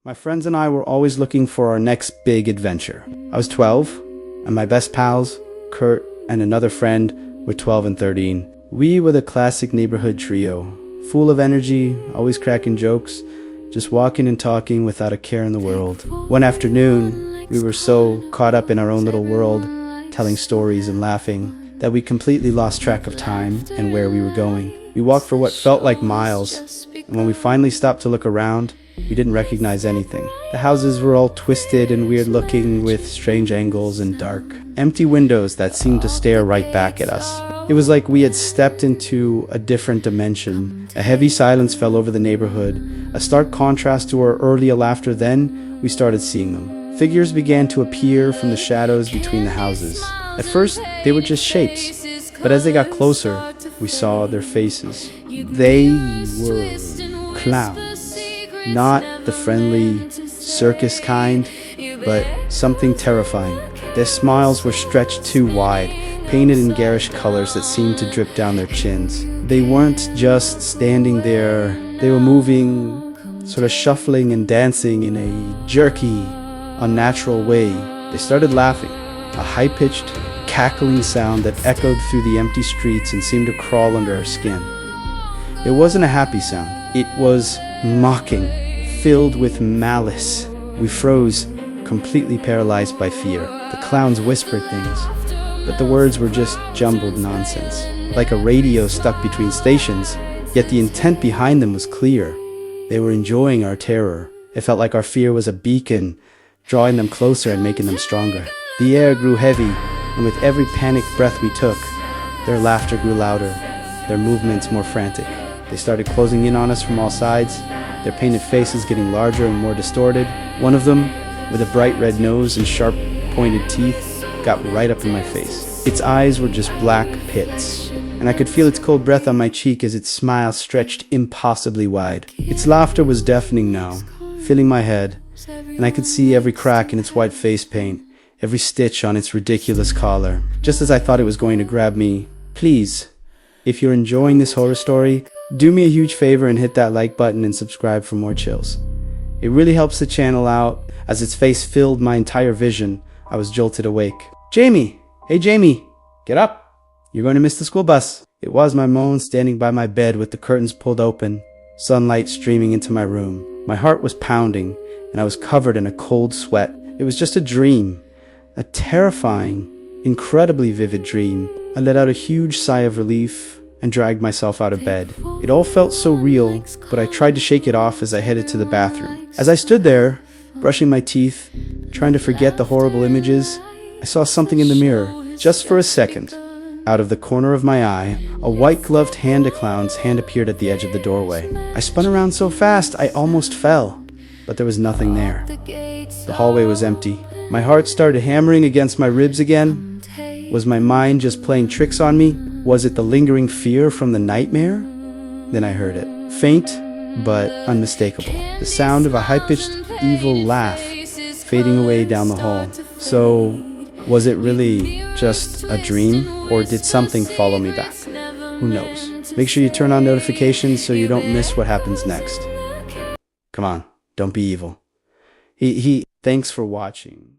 My friends and I were always looking for our next big adventure. I was 12, and my best pals, Kurt and another friend, were 12 and 13. We were the classic neighborhood trio, full of energy, always cracking jokes, just walking and talking without a care in the world. One afternoon, we were so caught up in our own little world, telling stories and laughing, that we completely lost track of time and where we were going. We walked for what felt like miles, and when we finally stopped to look around, we didn't recognize anything. The houses were all twisted and weird looking with strange angles and dark, empty windows that seemed to stare right back at us. It was like we had stepped into a different dimension. A heavy silence fell over the neighborhood, a stark contrast to our earlier laughter. Then we started seeing them. Figures began to appear from the shadows between the houses. At first, they were just shapes, but as they got closer, we saw their faces. They were clowns. Not the friendly circus kind, but something terrifying. Their smiles were stretched too wide, painted in garish colors that seemed to drip down their chins. They weren't just standing there, they were moving, sort of shuffling and dancing in a jerky, unnatural way. They started laughing, a high-pitched, cackling sound that echoed through the empty streets and seemed to crawl under our skin. It wasn't a happy sound. It was mocking, filled with malice. We froze, completely paralyzed by fear. The clowns whispered things, but the words were just jumbled nonsense, like a radio stuck between stations, yet the intent behind them was clear. They were enjoying our terror. It felt like our fear was a beacon, drawing them closer and making them stronger. The air grew heavy, and with every panicked breath we took, their laughter grew louder, their movements more frantic. They started closing in on us from all sides, their painted faces getting larger and more distorted. One of them, with a bright red nose and sharp pointed teeth, got right up in my face. Its eyes were just black pits, and I could feel its cold breath on my cheek as its smile stretched impossibly wide. Its laughter was deafening now, filling my head, and I could see every crack in its white face paint, every stitch on its ridiculous collar. Just as I thought it was going to grab me, please, if you're enjoying this horror story, do me a huge favor and hit that like button and subscribe for more chills. It really helps the channel out. As its face filled my entire vision, I was jolted awake. Jamie! Hey Jamie! Get up! You're going to miss the school bus. It was my mom standing by my bed with the curtains pulled open, sunlight streaming into my room. My heart was pounding, and I was covered in a cold sweat. It was just a dream. A terrifying, incredibly vivid dream. I let out a huge sigh of relief and dragged myself out of bed. It all felt so real, but I tried to shake it off as I headed to the bathroom. As I stood there, brushing my teeth, trying to forget the horrible images, I saw something in the mirror. Just for a second, out of the corner of my eye, a white-gloved hand-a-clown's hand appeared at the edge of the doorway. I spun around so fast I almost fell, but there was nothing there. The hallway was empty. My heart started hammering against my ribs again. Was my mind just playing tricks on me? Was it the lingering fear from the nightmare? Then I heard it. Faint, but unmistakable. The sound of a high-pitched, evil laugh fading away down the hall. So, was it really just a dream, or did something follow me back? Who knows? Make sure you turn on notifications so you don't miss what happens next. Come on, don't be evil. Thanks for watching.